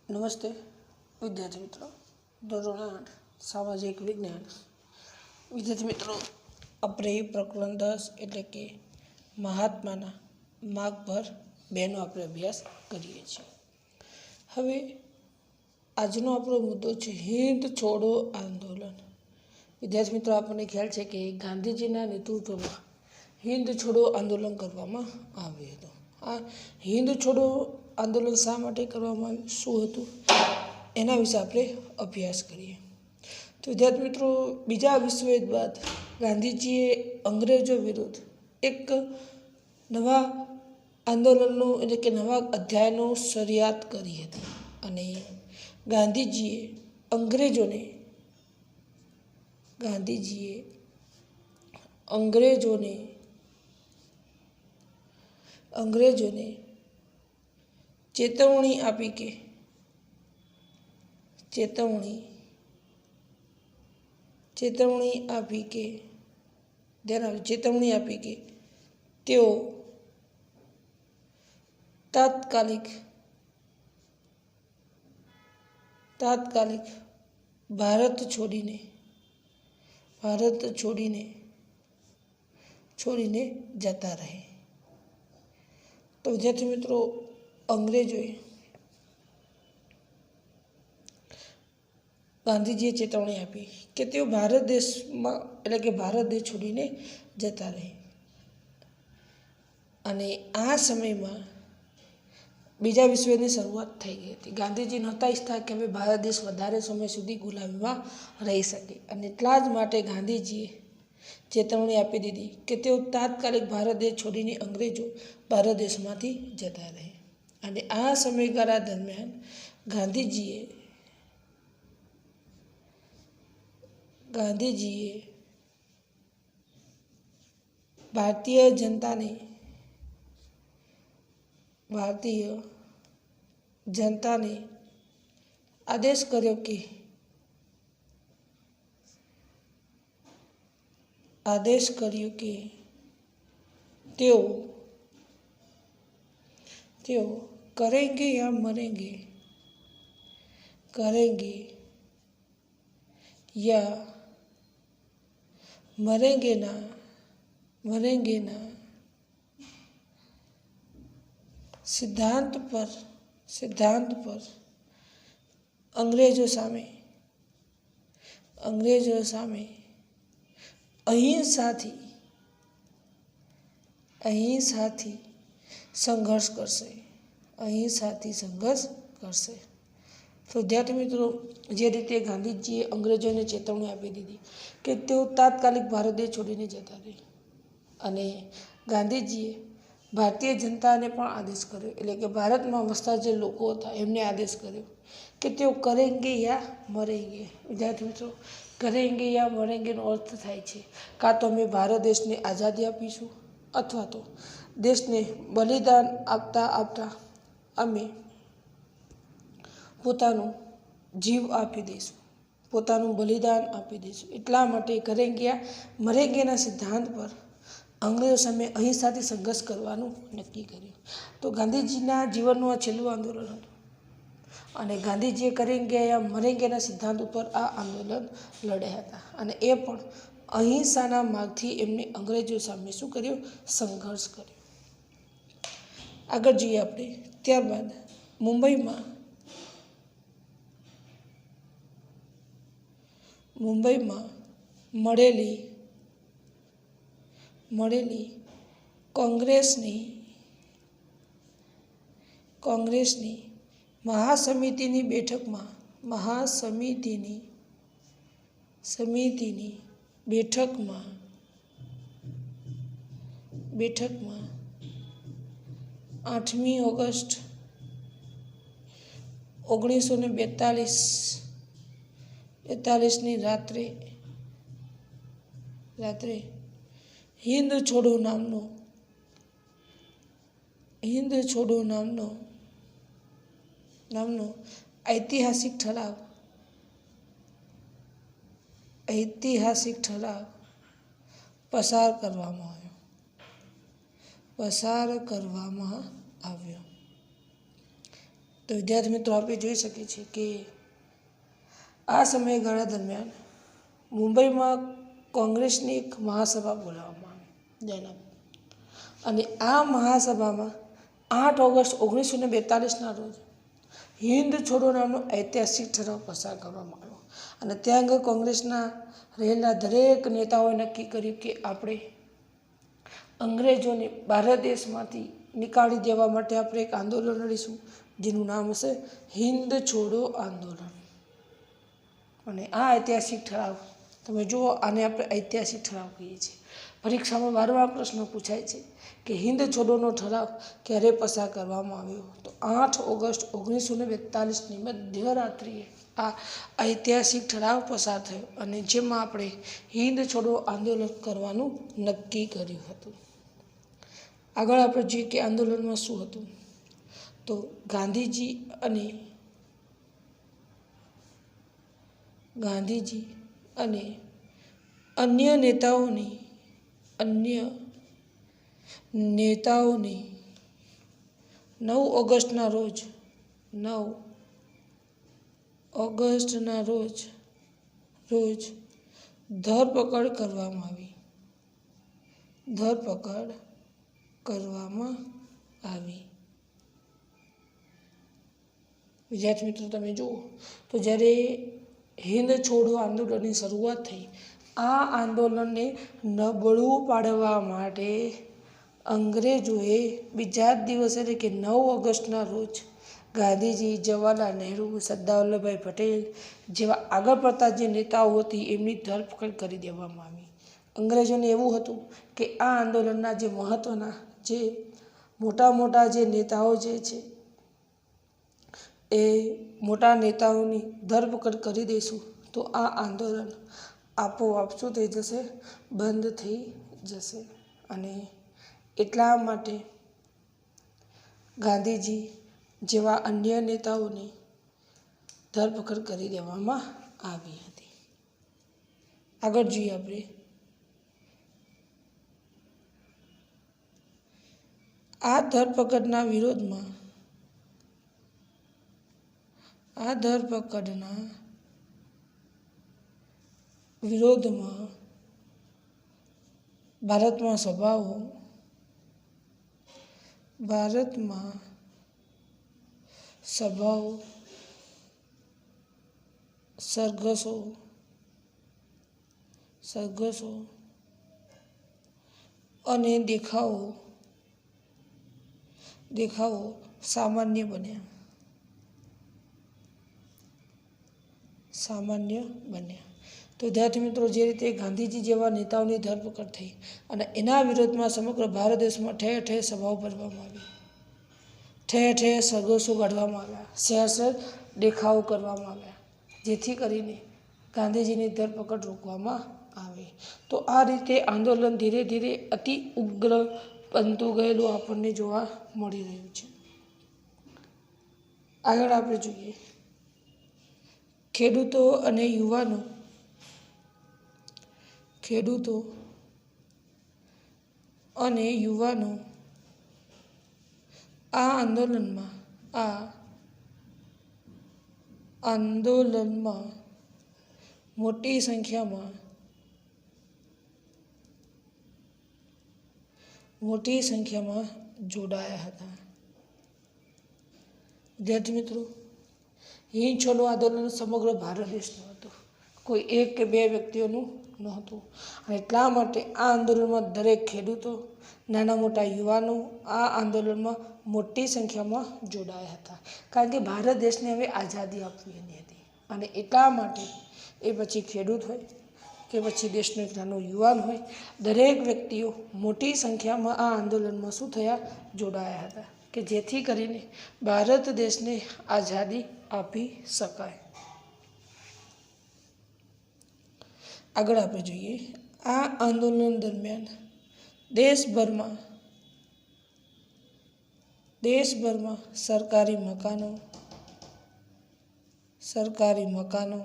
નમસ્તે વિદ્યાર્થી મિત્રો. ધોરણ 8 સામાજિક વિજ્ઞાન. વિદ્યાર્થી મિત્રો, આપણે પ્રકરણ 10 એટલે કે મહાત્માના માર્ગ પર 2નો આપણે અભ્યાસ કરીએ છીએ. હવે આજનો આપણો મુદ્દો છે હિંદ છોડો આંદોલન. વિદ્યાર્થી મિત્રો, આપણને ખ્યાલ છે કે ગાંધીજીના નેતૃત્વમાં હિંદ છોડો આંદોલન કરવામાં આવ્યું હતું. આ હિંદ છોડો આંદોલન શા માટે કરવામાં આવ્યું, શું હતું, એના વિશે આપણે અભ્યાસ કરીએ. તો વિદ્યાર્થી મિત્રો, બીજા વિશ્વયુદ્ધ બાદ ગાંધીજીએ અંગ્રેજો વિરુદ્ધ એક નવા આંદોલનનો એટલે કે નવા અધ્યાયનો શરૂઆત કરી હતી અને ગાંધીજીએ અંગ્રેજોને ચેતવણી આપી કે તેઓ તાત્કાલિક ભારત છોડીને જતા રહે. તો વિદ્યાર્થી મિત્રો, અંગ્રેજોએ ગાંધીજીએ ચેતવણી આપી કે તેઓ ભારત દેશ છોડીને જતા રહે. અને આ સમયમાં બીજા વિશ્વયુદ્ધની શરૂઆત થઈ ગઈ હતી. ગાંધીજી નહોતા ઈચ્છતા કે હવે ભારત દેશ વધારે સમય સુધી ગુલામીમાં રહી શકે, અને એટલા જ માટે ગાંધીજીએ ચેતવણી આપી દીધી કે તેઓ તાત્કાલિક ભારત દેશ છોડીને અંગ્રેજો ભારત દેશમાંથી જતા રહે. અને આ સમયગાળા દરમિયાન ગાંધીજીએ ભારતીય જનતાને આદેશ કર્યો કે તેઓ કરેંગે યા મરેંગે ના સિદ્ધાંત પર અંગ્રેજો સામે અહિંસાથી સંઘર્ષ કરશે. તો વિદ્યાર્થી મિત્રો, જે રીતે ગાંધીજીએ અંગ્રેજોને ચેતવણી આપી દીધી કે તેઓ તાત્કાલિક ભારત દેશ છોડીને જતા રહે, અને ગાંધીજીએ ભારતીય જનતાને પણ આદેશ કર્યો, એટલે કે ભારતમાં વસતા જે લોકો હતા એમને આદેશ કર્યો કે તેઓ કરેંગે યા મરેંગે. વિદ્યાર્થી મિત્રો, કરેંગે યા મરેંગેનો અર્થ થાય છે કાં તો અમે ભારત દેશને આઝાદી આપીશું, અથવા તો દેશને બલિદાન આપતા અમે પોતાનું બલિદાન આપી દઈશું. એટલા માટે કરેંગે યા મરેંગેના સિદ્ધાંત પર અંગ્રેજો સામે અહિંસાથી સંઘર્ષ કરવાનું નક્કી કર્યું. તો ગાંધીજીના જીવનનું આ છેલ્લું આંદોલન હતું, અને ગાંધીજીએ કરેંગે યા મરેંગેના સિદ્ધાંત ઉપર આ આંદોલન લડ્યા હતા, અને એ પણ અહિંસાના માર્ગથી એમને અંગ્રેજો સામે શું કર્યું? સંઘર્ષ કર્યો. આગળ જોઈએ આપણે. ત્યારબાદ મુંબઈમાં મળેલી કોંગ્રેસની મહાસમિતિની બેઠકમાં 8મી ઓગસ્ટ 1942ની રાત્રે હિંદ છોડો નામનો ઐતિહાસિક ઠરાવ પસાર કરવામાં આવ્યો. તો વિદ્યાર્થી મિત્રો આપણે જોઈ શકીએ છીએ કે આ સમયગાળા દરમિયાન મુંબઈમાં કોંગ્રેસની એક મહાસભા બોલાવવામાં આવી જેના અને આ મહાસભામાં 8 ઓગસ્ટ 1942ના રોજ હિન્દ છોડો નામનો ઐતિહાસિક ઠરાવ પસાર કરવામાં આવ્યો અને ત્યાં આગળ કોંગ્રેસના રહેલા દરેક નેતાઓએ નક્કી કર્યું કે આપણે અંગ્રેજોને ભારત દેશમાંથી નીકાળી દેવા માટે આપણે એક આંદોલન લડીશું જેનું નામ હશે હિન્દ છોડો આંદોલન. અને આ ઐતિહાસિક ઠરાવ તમે જુઓ, આને આપણે ઐતિહાસિક ઠરાવ કહીએ છીએ. પરીક્ષામાં વારંવાર પ્રશ્ન પૂછાય છે કે હિન્દ છોડોનો ઠરાવ ક્યારે પસાર કરવામાં આવ્યો? તો 8 ઓગસ્ટ 1942ની મધ્યરાત્રિએ આ ઐતિહાસિક ઠરાવ પસાર થયો અને જેમાં આપણે હિન્દ છોડો આંદોલન કરવાનું નક્કી કર્યું હતું. આગળ આપણે જોઈએ કે આંદોલનમાં શું હતું. તો ગાંધીજી અને અન્ય નેતાઓની 9 ઓગસ્ટના રોજ ધરપકડ કરવામાં આવી. વિદ્યાર્થી મિત્રો તમે જુઓ તો જ્યારે હિન્દ છોડો આંદોલનની શરૂઆત થઈ, આ આંદોલનને નબળું પાડવા માટે અંગ્રેજોએ બીજા જ દિવસે એટલે કે 9 ઓગસ્ટના રોજ ગાંધીજી, જવાહરલાલ નહેરુ, સરદાર વલ્લભભાઈ પટેલ જેવા આગળ પડતા જે નેતાઓ હતી એમની ધરપકડ કરી દેવામાં આવી. અંગ્રેજોને એવું હતું કે આ આંદોલનના જે મહત્ત્વના જે મોટા જે નેતાઓ જે છે એ મોટા નેતાઓની ધરપકડ કરી દઈશું તો આ આંદોલન આપોઆપ શું થઈ જશે? બંધ થઈ જશે. અને એટલા માટે ગાંધીજી જેવા અન્ય નેતાઓની ધરપકડ કરી દેવામાં આવી હતી. આગળ જોઈએ આપણે આ ધરપકડના વિરોધમાં ભારતમાં સભાઓ, સરઘસો અને દેખાવો સામાન્ય બન્યા. તો વિદ્યાર્થી મિત્રો, જે રીતે ગાંધીજી જેવા નેતાઓની ધરપકડ થઈ અને એના વિરોધમાં સમગ્ર ભારત દેશમાં ઠેર ઠેર સભાઓ ભરવામાં આવી, ઠેર ઠેર સરઘસો કાઢવામાં આવ્યા, શહેર દેખાવો કરવામાં આવ્યા, જેથી કરીને ગાંધીજીની ધરપકડ રોકવામાં આવી. તો આ રીતે આંદોલન ધીરે ધીરે અતિ ઉગ્ર બનતું ગયેલું આપણને જોવા મળી રહ્યું છે. આગળ આપણે જોઈએ ખેડૂતો અને યુવાનો આ આંદોલનમાં મોટી સંખ્યામાં જોડાયા હતા. વિદ્યાર્થી મિત્રો, હિન્દ છોડો આંદોલન સમગ્ર ભારત દેશનું હતું, કોઈ એક કે બે વ્યક્તિઓનું નહોતું. અને એટલા માટે આ આંદોલનમાં દરેક ખેડૂતો, નાના મોટા યુવાનો આ આંદોલનમાં મોટી સંખ્યામાં જોડાયા હતા. કારણ કે ભારત દેશને હવે આઝાદી આપવાની હતી અને એટલા માટે એ પછી ખેડૂત હોય કે પછી દેશનો એક નાનો યુવાન હોય, દરેક વ્યક્તિઓ મોટી સંખ્યામાં આ આંદોલનમાં શું થયા? જોડાયા હતા, કે જેથી કરીને ભારત દેશને આઝાદી આપી શકાય. આગળ આપણે જોઈએ આ આંદોલન દરમિયાન દેશભરમાં સરકારી મકાનો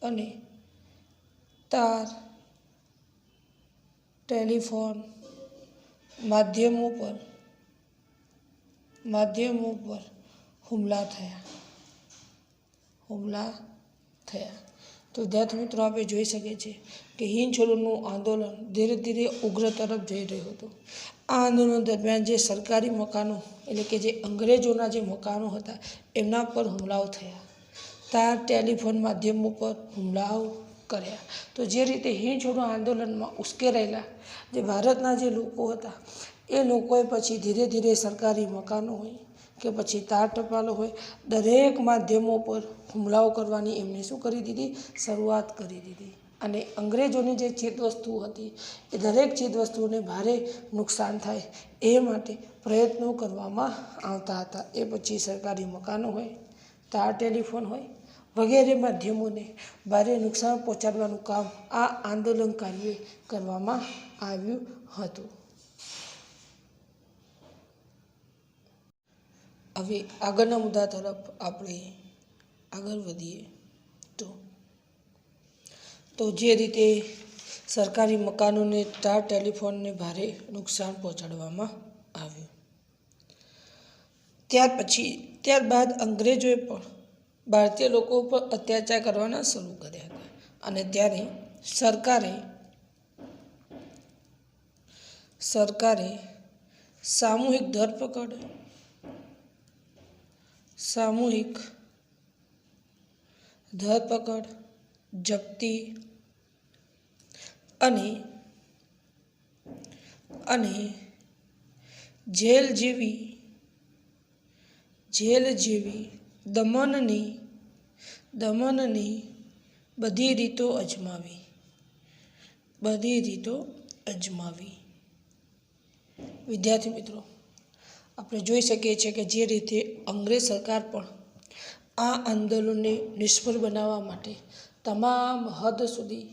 અને તાર, ટેલિફોન માધ્યમો પર માધ્યમો પર હુમલા થયા તો વિદ્યાર્થી મિત્રો આપણે જોઈ શકીએ છીએ કે હિંદ છોડોનું આંદોલન ધીરે ધીરે ઉગ્ર તરફ જઈ રહ્યું હતું. આ આંદોલન દરમિયાન જે સરકારી મકાનો એટલે કે જે અંગ્રેજોના જે મકાનો હતા એમના પર હુમલાઓ થયા. તાર ટેલિફોન માધ્યમો પર હુમલાઓ કર્યા. તો જે રીતે હિંદ છોડો આંદોલનમાં ઉશ્કેરાયેલા જે ભારતના જે લોકો હતા એ લોકોએ પછી ધીરે ધીરે સરકારી મકાનો હોય કે પછી તાર ટપાલો હોય દરેક માધ્યમો પર હુમલાઓ કરવાની એમણે શું કરી દીધી? શરૂઆત કરી દીધી. અને અંગ્રેજોની જે ચીજવસ્તુઓ હતી એ દરેક ચીજવસ્તુઓને ભારે નુકસાન થાય એ માટે પ્રયત્નો કરવામાં આવતા હતા. એ પછી સરકારી મકાનો હોય, તાર ટેલિફોન હોય વગેરે માધ્યમોને ભારે નુકસાન પહોંચાડવાનું કામ આ આંદોલનકારીઓએ કરવામાં આવ્યું હતું. હવે આગળના મુદ્દા તરફ આપણે આગળ વધીએ તો જે રીતે સરકારી મકાનોને, તાર ટેલિફોનને ભારે નુકસાન પહોંચાડવામાં આવ્યું. ત્યારબાદ અંગ્રેજોએ પણ ભારતીય લોકો ઉપર અત્યાચાર કરવાના શરૂ કર્યા હતા. અને ત્યારે સરકારે સામૂહિક ધરપકડ, જપ્તી અને જેલ જેવી દમનની બધી રીતો અજમાવી. વિદ્યાર્થી મિત્રો આપણે જોઈ શકીએ છીએ કે જે રીતે અંગ્રેજ સરકાર પણ આ આંદોલનને નિષ્ફળ બનાવવા માટે તમામ હદ સુધી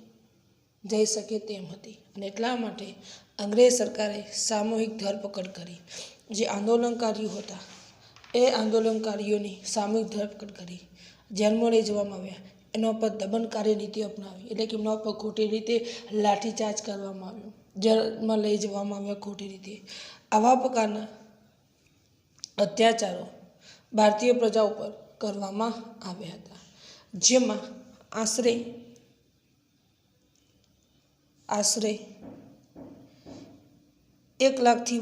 જઈ શકે તેમ હતી. અને એટલા માટે અંગ્રેજ સરકારે સામૂહિક ધરપકડ કરી. જે આંદોલનકારીઓ હતા એ આંદોલનકારીઓની સામૂહિક ધરપકડ કરી, જેલમાં લઈ જવામાં આવ્યા. એના પર દમનકારી નીતિ અપનાવી, એટલે કે એમના પર ખોટી રીતે લાઠીચાર્જ કરવામાં આવ્યો, જેલમાં લઈ જવામાં આવ્યા ખોટી રીતે. આવા પ્રકારના અત્યાચારો ભારતીય પ્રજા ઉપર કરવામાં આવ્યા હતા. જેમાં આશરે 1 લાખથી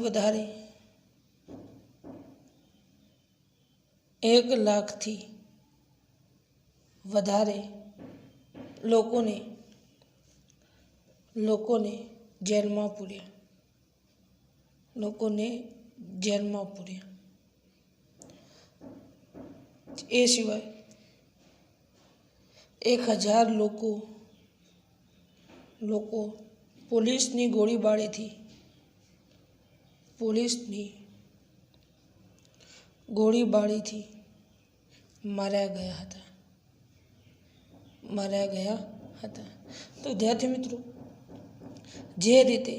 વધારે લોકોને જેલમાં પૂર્યા. એ સિવાય 1000 લોકો પોલીસની ગોળીબારીથી માર્યા ગયા હતા. તો વિદ્યાર્થી મિત્રો જે રીતે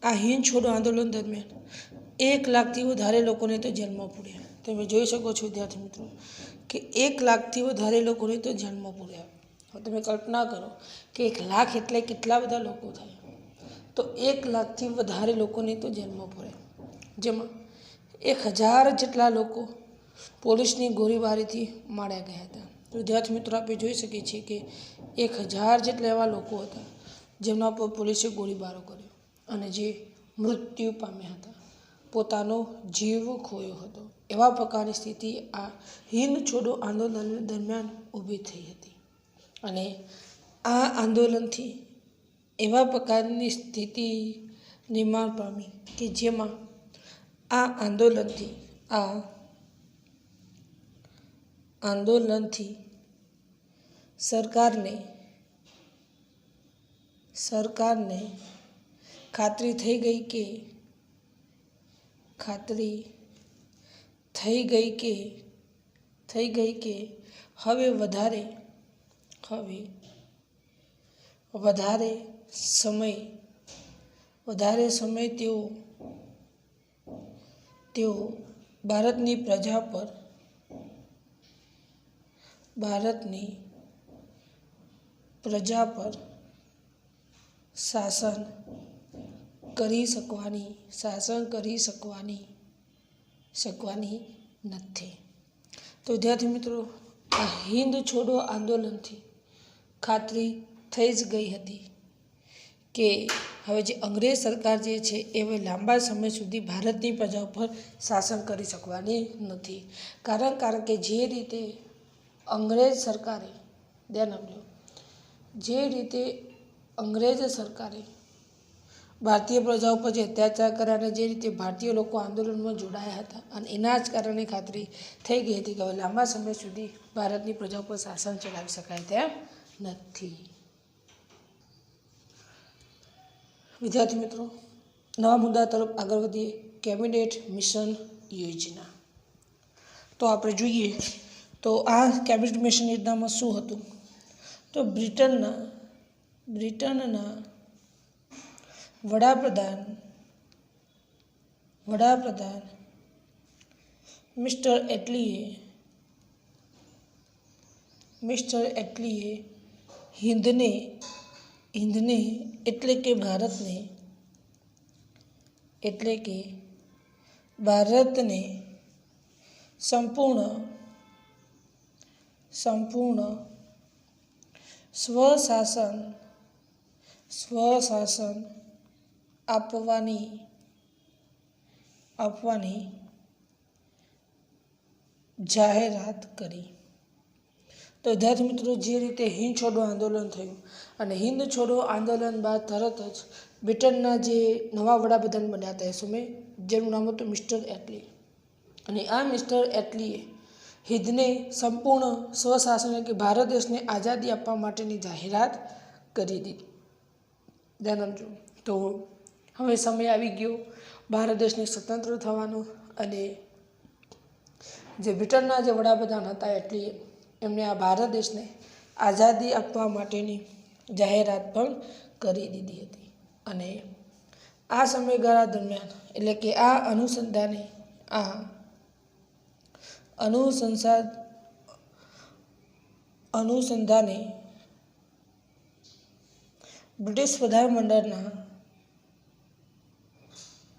આ હિંદ છોડો આંદોલન દરમિયાન 1 લાખથી વધારે લોકોને તો જેલમાં પૂર્યા. તમે જોઈ શકો છો વિદ્યાર્થી મિત્રો કે 1 લાખથી વધારે લોકોને તો જેલમાં પૂર્યા. તમે કલ્પના કરો કે 1 લાખ એટલે કેટલા બધા લોકો થાય. તો 1 લાખથી વધારે લોકોને તો જેલમાં પૂર્યા, જેમાં 1000 જેટલા લોકો પોલીસની ગોળીબારીથી માર્યા ગયા હતા. તો વિદ્યાર્થી મિત્રો આપણે જોઈ શકીએ છીએ કે 1000 જેટલા એવા લોકો હતા જેમના પર પોલીસે ગોળીબારો કર્યો અને જે મૃત્યુ પામ્યા હતા, પોતાનો જીવ ખોયો હતો. એવા પ્રકારની સ્થિતિ આ હિંદ છોડો આંદોલન દરમિયાન ઊભી થઈ હતી. અને આ આંદોલનથી એવા પ્રકારની સ્થિતિ નિર્માણ પામી કે જેમાં આ આંદોલનથી સરકારને ખાતરી થઈ ગઈ કે હવે વધારે સમય તેઓ ભારતની પ્રજા પર શાસન કરી શકવાની શકવાની નથી. તો વિદ્યાર્થી મિત્રો, આ હિન્દ છોડો આંદોલનથી ખાતરી થઈ જ ગઈ હતી કે હવે જે અંગ્રેજ સરકાર જે છે એ હવે લાંબા સમય સુધી ભારતની પ્રજા ઉપર શાસન કરી શકવાની નથી. કારણ કે જે રીતે અંગ્રેજ સરકારે ધ્યાન આપજો, જે રીતે અંગ્રેજ સરકારે ભારતીય પ્રજા ઉપર જે અત્યાચાર કર્યા અને જે રીતે ભારતીય લોકો આંદોલનમાં જોડાયા હતા અને એના જ કારણે ખાતરી થઈ ગઈ હતી કે હવે લાંબા સમય સુધી ભારતની પ્રજા ઉપર શાસન ચલાવી શકાય તેમ નથી. વિદ્યાર્થી મિત્રો, નવા મુદ્દા તરફ આગળ વધીએ. કેબિનેટ મિશન યોજના. તો આપણે જોઈએ તો આ કેબિનેટ મિશન યોજનામાં શું હતું? તો બ્રિટનના વડાપ્રધાન મિસ્ટર એટલીએ હિંદને એટલે કે ભારતને સંપૂર્ણ સ્વશાસન આપવાની જાહેરાત કરી. તો વિદ્યાર્થી મિત્રો, જે રીતે હિંદ છોડો આંદોલન થયું અને હિંદ છોડો આંદોલન બાદ તરત જ બ્રિટનના જે નવા વડાપ્રધાન બન્યા હતા એ સમયે, જેનું નામ હતું મિસ્ટર એટલી, અને આ મિસ્ટર એટલીએ હિંદને સંપૂર્ણ સ્વશાસન કે ભારત દેશને આઝાદી આપવા માટેની જાહેરાત કરી દીધી. ધ્યાન આપજો. તો હવે સમય આવી ગયો ભારત દેશને સ્વતંત્ર થવાનો, અને જે બ્રિટનના જે વડાપ્રધાન હતા એટલીએ એમણે આ ભારત દેશને આઝાદી આપવા માટેની જાહેરાત પણ કરી દીધી હતી. અને આ સમયગાળા દરમિયાન એટલે કે આ અનુસંધાને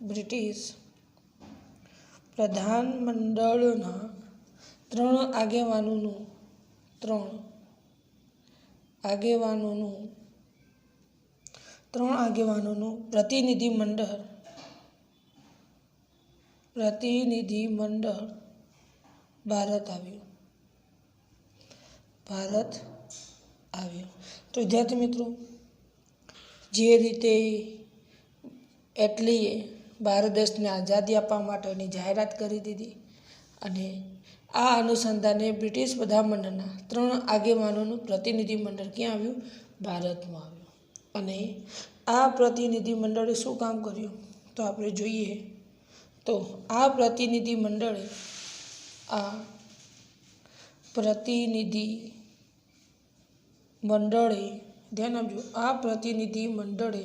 બ્રિટિશ પ્રધાનમંડળના ત્રણ આગેવાનોનું પ્રતિનિધિમંડળ ભારત આવ્યું. તો વિદ્યાર્થી મિત્રો, જે રીતે એટલીએ ભારત દેશને આઝાદી આપવા માટેની જાહેરાત કરી દીધી, અને આ અનુસંધાને બ્રિટિશ પ્રધાનમંડળના ત્રણ આગેવાનોનું પ્રતિનિધિમંડળ ક્યાં આવ્યું? ભારતમાં આવ્યું. અને આ પ્રતિનિધિમંડળે શું કામ કર્યું? તો આપણે જોઈએ તો આ પ્રતિનિધિમંડળે ધ્યાન આપજો, આ પ્રતિનિધિમંડળે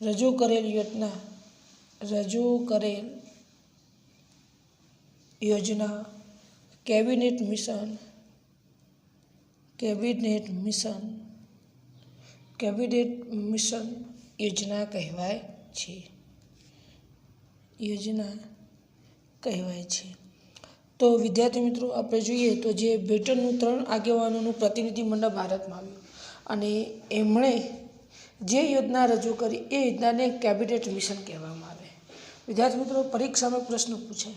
રજૂ કરેલ યોજના કેબિનેટ મિશન યોજના કહેવાય છે. તો વિદ્યાર્થી મિત્રો, આપણે જોઈએ તો જે બ્રિટનનું ત્રણ આગેવાનોનું પ્રતિનિધિમંડળ ભારતમાં આવ્યું, અને એમણે જે યોજના રજૂ કરી એ યોજનાને કેબિનેટ મિશન કહેવામાં આવે. વિદ્યાર્થી મિત્રો, પરીક્ષામાં પ્રશ્ન પૂછે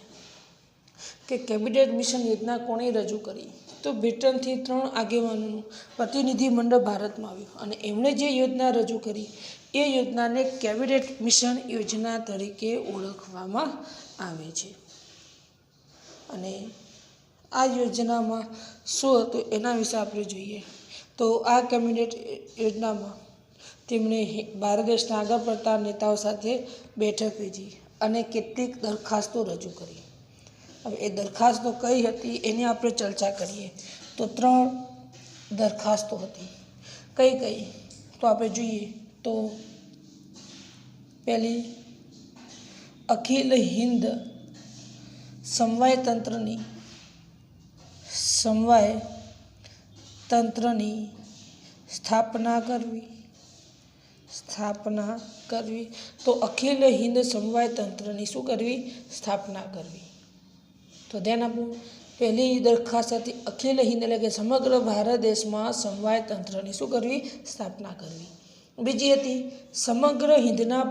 કે કેબિનેટ મિશન યોજના કોણે રજૂ કરી? તો બ્રિટનથી ત્રણ આગેવાનોનું પ્રતિનિધિમંડળ ભારતમાં આવ્યું, અને એમણે જે યોજના રજૂ કરી એ યોજનાને કેબિનેટ મિશન યોજના તરીકે ઓળખવામાં આવે છે. અને આ યોજનામાં શું હતું એના વિશે આપણે જોઈએ તો આ કેબિનેટ યોજનામાં તેમણે ભારત દેશના આગળ પડતા નેતાઓ સાથે બેઠક યોજી અને કેટલીક દરખાસ્તો રજૂ કરી. હવે એ દરખાસ્તો કઈ હતી એની આપણે ચર્ચા કરીએ તો ત્રણ દરખાસ્તો હતી. કઈ તો આપણે જોઈએ તો પહેલી, અખિલ હિન્દ સમવાય તંત્રની સ્થાપના કરવી. તો અખિલ હિન્દ સમવાય તંત્રની શું કરવી? સ્થાપના કરવી. તો ધ્યાન આપવું, પહેલી દરખાસ્ત હતી અખિલ હિંદ એટલે કે સમગ્ર ભારત દેશમાં સમવાય તંત્રની શું કરવી? સ્થાપના કરવી. બીજી હતી સમગ્ર હિંદના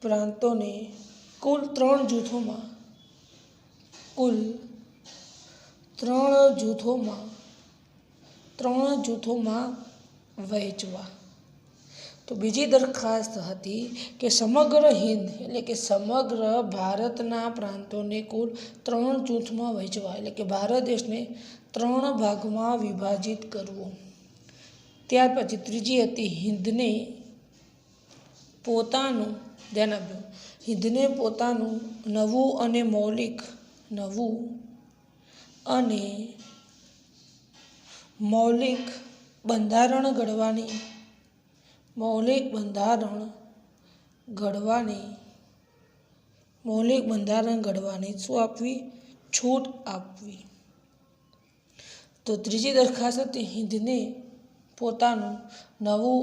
પ્રાંતોને કુલ 3 જૂથોમાં વહેંચવા. તો બીજી દરખાસ્ત હતી કે સમગ્ર હિંદ એટલે કે સમગ્ર ભારતના પ્રાંતોને કુલ 3 જૂથમાં વહેંચવા, એટલે કે ભારત દેશને 3 ભાગમાં વિભાજિત કરવો. ત્યાર પછી ત્રીજી હતી હિંદને પોતાનું નવું અને મૌલિક બંધારણ ઘડવાની શું આપવી? છૂટ આપવી. તો ત્રીજી દરખાસ્ત હતી હિંદને પોતાનું નવું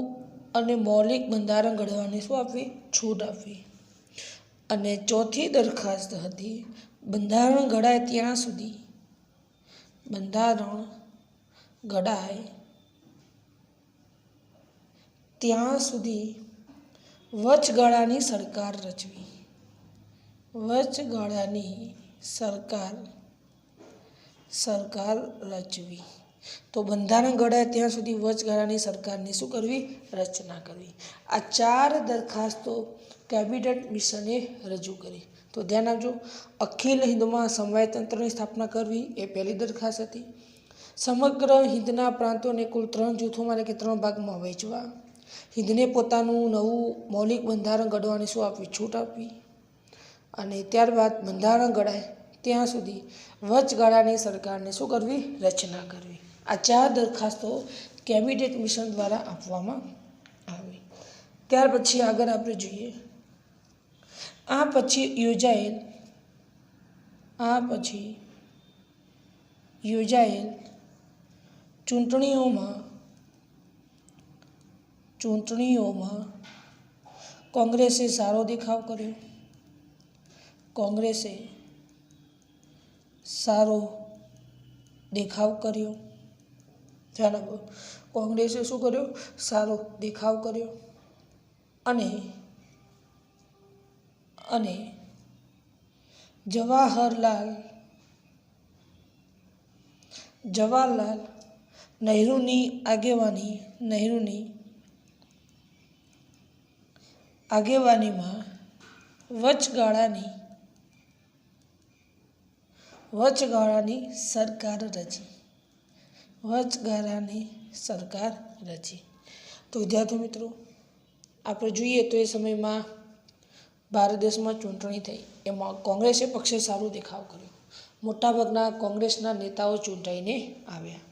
અને મૌલિક બંધારણ ઘડવાની શું આપવી? છૂટ આપવી. અને ચોથી દરખાસ્ત હતી બંધારણ ઘડાય ત્યાં સુધી વચગાળાની સરકાર રચવી. તો બંધારણ ઘડાય ત્યાં સુધી વચગાળાની સરકારની શું કરવી? રચના કરવી. આ 4 દરખાસ્તો કેબિનેટ મિશને રજૂ કરી. તો ધ્યાન આપજો, અખિલ હિંદમાં સમવાય તંત્રની સ્થાપના કરવી એ પહેલી દરખાસ્ત હતી. સમગ્ર હિંદના પ્રાંતોને કુલ 3 જૂથોમાં એટલે કે 3 ભાગમાં વહેંચવા. હિંદને પોતાનું નવું મૌલિક બંધારણ ઘડવાની શું આપવી? છૂટ આપવી. અને ત્યારબાદ બંધારણ ઘડાય ત્યાં સુધી વચગાળાની સરકારને શું કરવી? રચના કરવી. આ 4 દરખાસ્તો કેબિનેટ મિશન દ્વારા આપવામાં આવી. ત્યાર પછી આગળ આપણે જોઈએ, આ પછી યોજાયેલ ચૂંટણીઓમાં કોંગ્રેસે સારો દેખાવ કર્યો. કોંગ્રેસે શું કર્યો? સારો દેખાવ કર્યો. અને જવાહરલાલ નહેરુની આગેવાનીમાં વચગાળાની સરકાર રચી. તો વિદ્યાર્થી મિત્રો, આપણે જોઈએ તો એ સમયમાં ભારત દેશમાં ચૂંટણી થઈ, એમાં કોંગ્રેસે પક્ષે સારો દેખાવ કર્યો. મોટાભાગના કોંગ્રેસના નેતાઓ ચૂંટાઈને આવ્યા.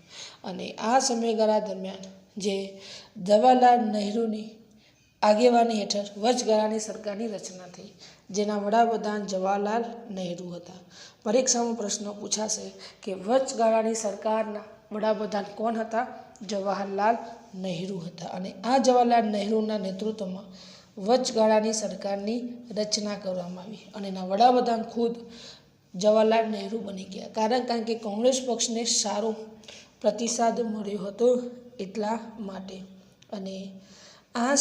અને આ સમયગાળા દરમિયાન જે જવાહરલાલ નહેરુની આગેવાની હેઠળ વચગાળાની સરકારની રચના થઈ, જેના વડાપ્રધાન જવાહરલાલ નહેરુ હતા. પરીક્ષામાં પ્રશ્ન પૂછાશે કે વચગાળાની સરકારના વડાપ્રધાન કોણ હતા? જવાહરલાલ નહેરુ હતા. અને આ જવાહરલાલ નહેરુના નેતૃત્વમાં વચગાળાની સરકારની રચના કરવામાં આવી. અને એના વડાપ્રધાન ખુદ જવાહરલાલ નહેરુ બની ગયા. કારણ કે કોંગ્રેસ પક્ષને સારો પ્રતિસાદ મળ્યો હતો એટલા માટે. અને આ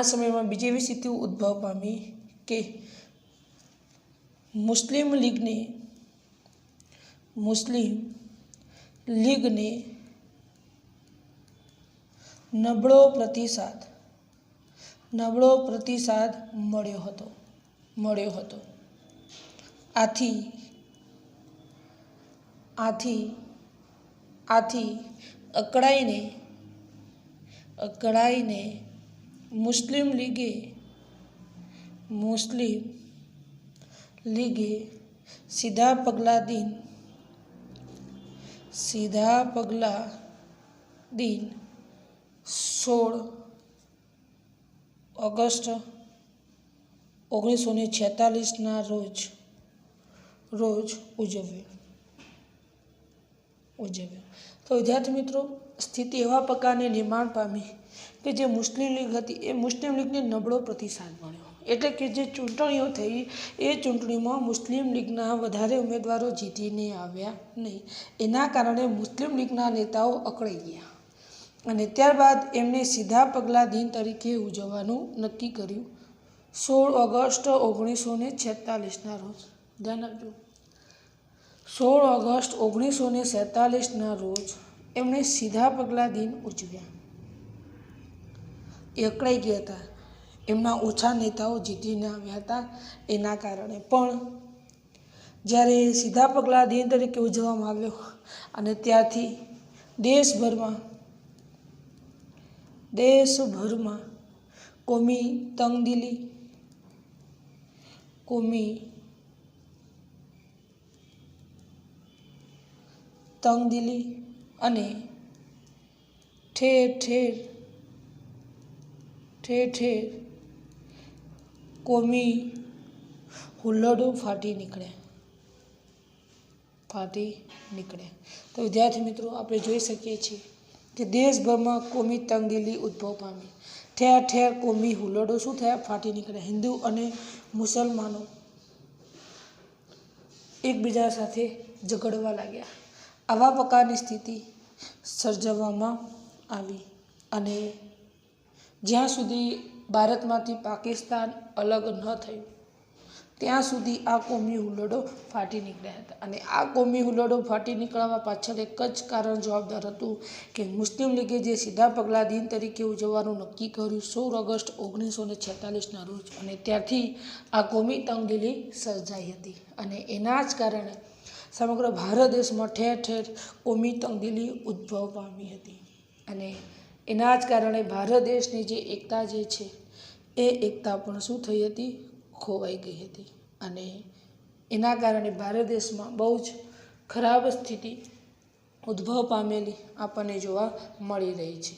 સમયમાં બીજી એવી સ્થિતિ ઉદ્ભવ પામી કે મુસ્લિમ લીગને નબળો પ્રતિસાદ મળ્યો હતો. આથી અકળાઈને મુસ્લિમ લીગે સીધા પગલા દિન 16 ઓગસ્ટ 1946ના રોજ ઉજવ્યો. તો વિદ્યાર્થી મિત્રો, સ્થિતિ એવા પ્રકારની નિર્માણ પામી કે જે મુસ્લિમ લીગ હતી એ મુસ્લિમ લીગને નબળો પ્રતિસાદ મળ્યો, એટલે કે જે ચૂંટણીઓ થઈ એ ચૂંટણીમાં મુસ્લિમ લીગના વધારે ઉમેદવારો જીતીને આવ્યા નહીં. એના કારણે મુસ્લિમ લીગના નેતાઓ અકળાઈ ગયા અને ત્યારબાદ એમને સીધા પગલાં દિન તરીકે ઉજવવાનું નક્કી કર્યું 16 ઓગસ્ટ 1946ના રોજ. ધ્યાન આપજો, 16 ઓગસ્ટ 1947ના રોજ એમણે સીધા પગલાં દિન ઉજવ્યા. એ અકળાઈ ગયા હતા, એમના ઓછા નેતાઓ જીતીને આવ્યા હતા એના કારણે. પણ જ્યારે સીધા પગલાં દિન તરીકે ઉજવવામાં આવ્યો અને ત્યારથી દેશભરમાં કોમી તંગદિલી અને ઠેર ઠેર કોમી હુલ્લડો ફાટી નીકળ્યા. તો વિદ્યાર્થી મિત્રો, આપણે જોઈ શકીએ છીએ કે દેશભરમાં કોમી તંગદિલી ઉદ્ભવ પામી. ઠેર ઠેર કોમી હુલ્લડો શું થયા? ફાટી નીકળ્યા. હિન્દુ અને મુસલમાનો એકબીજા સાથે ઝઘડવા લાગ્યા. આવા પ્રકારની સ્થિતિ સર્જવામાં આવી અને જ્યાં સુધી ભારતમાંથી પાકિસ્તાન અલગ ન થયું ત્યાં સુધી આ કોમી હુલ્લડો ફાટી નીકળ્યા હતા. અને આ કોમી હુલ્લડો ફાટી નીકળવા પાછળ એક જ કારણ જવાબદાર હતું કે મુસ્લિમ લીગે જે સીધા પગલાં દિન તરીકે ઉજવવાનું નક્કી કર્યું 16 ઓગસ્ટ 1946ના રોજ, અને ત્યારથી આ કોમી તંગદિલી સર્જાઈ હતી. અને એના જ કારણે સમગ્ર ભારત દેશમાં ઠેર ઠેર કોમી તંગદિલી ઉદ્ભવ પામી હતી. અને એના જ કારણે ભારત દેશની જે એકતા જે છે એ એકતા પણ શું થઈ હતી? ખોવાઈ ગઈ હતી. અને એના કારણે ભારત દેશમાં બહુ જ ખરાબ સ્થિતિ ઉદ્ભવ પામેલી આપણને જોવા મળી રહી છે.